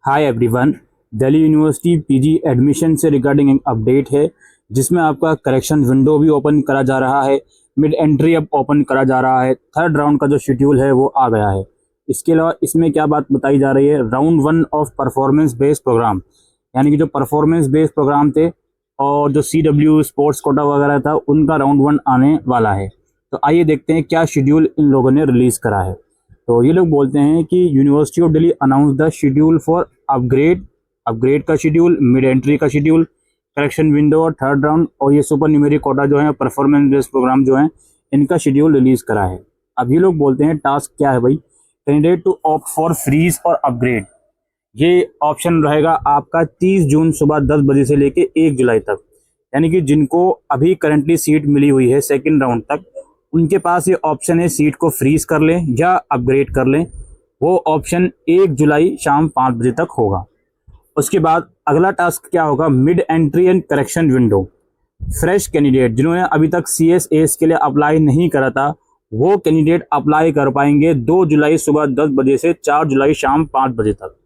Hi everyone. Delhi university PG admission से regarding एक update है जिसमें आपका करेक्शन विंडो भी ओपन करा जा रहा है, मिड एंट्री अब ओपन करा जा रहा है, थर्ड राउंड का जो शेड्यूल है वो आ गया है। इसके अलावा इसमें क्या बात बताई जा रही है, round 1 of performance based program, यानी कि जो परफॉर्मेंस बेस्ड प्रोग्राम थे और जो CW स्पोर्ट्स कोटा वगैरह था उनका राउंड 1 आने वाला है। तो आइए देखते हैं क्या शेड्यूल इन लोगों ने रिलीज़ करा है। तो ये लोग बोलते हैं कि university of Delhi announce the schedule for upgrade का शेड्यूल, मिड एंट्री का शेड्यूल, करेक्शन विंडो और थर्ड राउंड, और ये सुपर न्यूमेरिक कोटा जो है परफॉर्मेंस बेस्ड प्रोग्राम जो है इनका शेड्यूल रिलीज करा है। अब ये लोग बोलते हैं टास्क क्या है भाई, candidate to opt for freeze और अपग्रेड। ये ऑप्शन रहेगा आपका 30 जून सुबह 10 बजे से लेके 1 जुलाई तक, यानी कि जिनको अभी करंटली सीट मिली हुई है सेकेंड राउंड तक, उनके पास ये ऑप्शन है सीट को फ्रीज कर लें या अपग्रेड कर लें। वो ऑप्शन 1 जुलाई शाम 5 बजे तक होगा। उसके बाद अगला टास्क क्या होगा, mid entry and correction window. Fresh candidate जिन्होंने अभी तक CSAS के लिए अप्लाई नहीं करा था वो कैंडिडेट अप्लाई कर पाएंगे 2 जुलाई सुबह 10 बजे से 4 जुलाई शाम 5 बजे तक।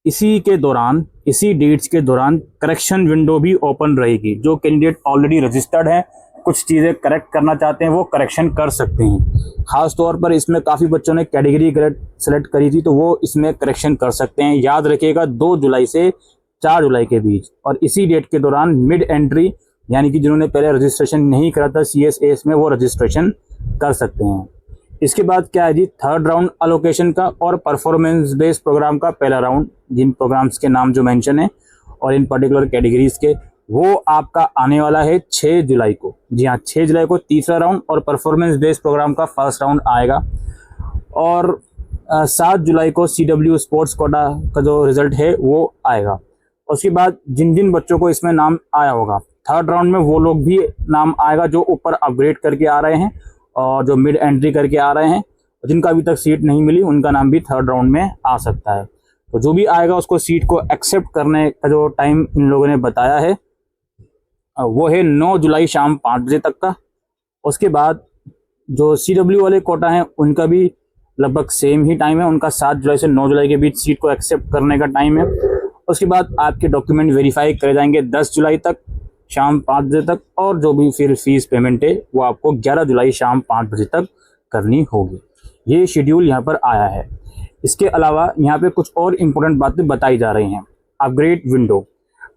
इसी डेट्स के दौरान करेक्शन विंडो भी ओपन रहेगी। जो कैंडिडेट ऑलरेडी रजिस्टर्ड हैं, कुछ चीज़ें करेक्ट करना चाहते हैं, वो करेक्शन कर सकते हैं। खास तौर पर इसमें काफ़ी बच्चों ने कैटेगरी सेलेक्ट करी थी तो वो इसमें करेक्शन कर सकते हैं। याद रखिएगा 2 जुलाई से 4 जुलाई के बीच। और इसी डेट के दौरान मिड एंट्री, यानी कि जिन्होंने पहले रजिस्ट्रेशन नहीं करा था CSAS में, वो रजिस्ट्रेशन कर सकते हैं। इसके बाद क्या है जी, थर्ड राउंड अलोकेशन का और परफॉर्मेंस बेस्ड प्रोग्राम का पहला राउंड, जिन प्रोग्राम्स के नाम जो मेंशन है और इन पर्टिकुलर कैटेगरीज के, वो आपका आने वाला है 6 जुलाई को। जी हाँ, 6 जुलाई को तीसरा राउंड और परफॉर्मेंस बेस्ड प्रोग्राम का फर्स्ट राउंड आएगा। और 7 जुलाई को CW स्पोर्ट्स कोटा का जो रिजल्ट है वो आएगा। उसके बाद जिन जिन बच्चों को इसमें नाम आया होगा थर्ड राउंड में, वो लोग भी नाम आएगा जो ऊपर अपग्रेड करके आ रहे हैं और जो मिड एंट्री करके आ रहे हैं। जिनका अभी तक सीट नहीं मिली उनका नाम भी थर्ड राउंड में आ सकता है। तो जो भी आएगा उसको सीट को एक्सेप्ट करने का जो टाइम इन लोगों ने बताया है वो है 9 जुलाई शाम 5 बजे तक का। उसके बाद जो CW वाले कोटा हैं उनका भी लगभग सेम ही टाइम है, उनका 7 जुलाई से 9 जुलाई के बीच सीट को एक्सेप्ट करने का टाइम है। उसके बाद आपके डॉक्यूमेंट वेरीफाई करे जाएंगे 10 जुलाई तक शाम 5 बजे तक, और जो भी फिर फीस पेमेंट है वो आपको 11 जुलाई शाम 5 बजे तक करनी होगी। ये शेड्यूल यहाँ पर आया है। इसके अलावा यहाँ पे कुछ और इम्पोर्टेंट बातें बताई जा रही हैं। अपग्रेड विंडो,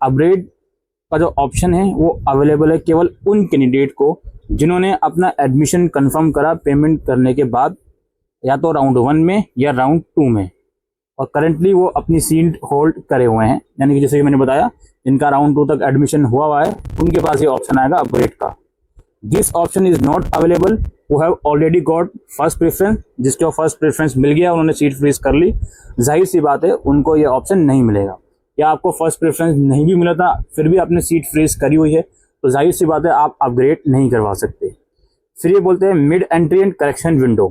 अपग्रेड का जो ऑप्शन है वो अवेलेबल है केवल उन कैंडिडेट को जिन्होंने अपना एडमिशन कंफर्म करा पेमेंट करने के बाद, या तो राउंड 1 में या राउंड 2 में, और करंटली वो अपनी सीट होल्ड करे हुए हैं। यानी कि जैसे कि मैंने बताया, जिनका राउंड 2 तक एडमिशन हुआ है उनके पास ये ऑप्शन आएगा अपग्रेड का। This option is not available who have already got first preference. जिसको फर्स्ट प्रेफरेंस मिल गया, उन्होंने सीट फ्रीज कर ली, जाहिर सी बात है उनको ये ऑप्शन नहीं मिलेगा। या आपको फर्स्ट प्रेफरेंस नहीं भी मिला था फिर भी आपने सीट फ्रीज करी हुई है तो जाहिर सी बात है आप अपग्रेड नहीं करवा सकते। फिर ये बोलते हैं mid entry and correction window.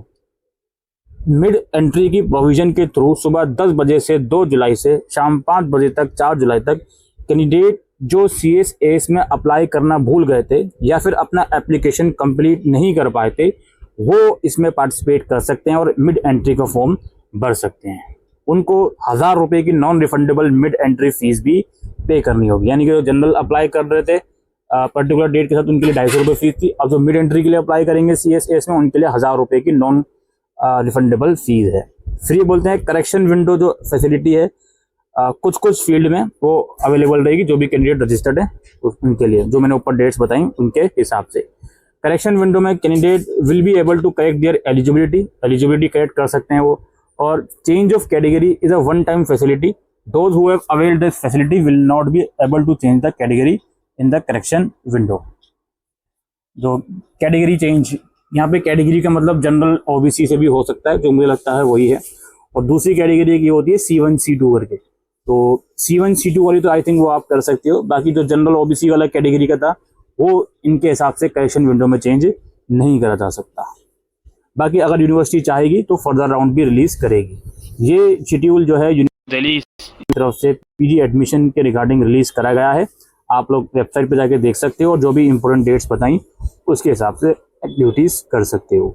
Mid entry की प्रोविजन के थ्रू सुबह 10 बजे से 2 जुलाई से शाम 5 बजे तक 4 जुलाई तक कैंडिडेट जो CSAS में अप्लाई करना भूल गए थे या फिर अपना एप्लीकेशन कंप्लीट नहीं कर पाए थे, वो इसमें पार्टिसिपेट कर सकते हैं और मिड एंट्री का फॉर्म भर सकते हैं। उनको 1000 रुपये की non refundable mid entry fees भी पे करनी होगी। यानी कि जो जनरल अप्लाई कर रहे थे पर्टिकुलर डेट के साथ, उनके लिए 250 रुपये फीस थी। अब जो मिड एंट्री के लिए अप्लाई करेंगे CSAS में, उनके लिए 1000 रुपये की नॉन रिफंडेबल फीस है। फिर ये बोलते हैं करेक्शन विंडो जो फैसिलिटी है कुछ फील्ड में वो अवेलेबल रहेगी जो भी कैंडिडेट रजिस्टर्ड है उनके लिए, जो मैंने ऊपर डेट्स बताई उनके हिसाब से। करेक्शन विंडो में candidate will be able to correct their eligibility correct कर सकते हैं वो। और change of category is a one time facility. Those who have availed this facility will not be able to change the category in the correction window. जो category change, यहाँ पे category का मतलब जनरल OBC से भी हो सकता है, जो मुझे लगता है वही है। और दूसरी कैटेगरी की होती है C1 C2 करके, तो C1 C2 वाली तो आई थिंक वो आप कर सकते हो। बाकी जो जनरल OBC वाला कैटेगरी का था वो इनके हिसाब से करेक्शन विंडो में चेंज नहीं करा जा सकता। बाकी अगर यूनिवर्सिटी चाहेगी तो फर्दर राउंड भी रिलीज करेगी। ये शेड्यूल जो है दिल्ली की तरफ से PG एडमिशन के रिगार्डिंग रिलीज करा गया है। आप लोग वेबसाइट पे जाके देख सकते हो और जो भी इंपॉर्टेंट डेट्स बताई उसके हिसाब से एक्टिविटीज कर सकते हो।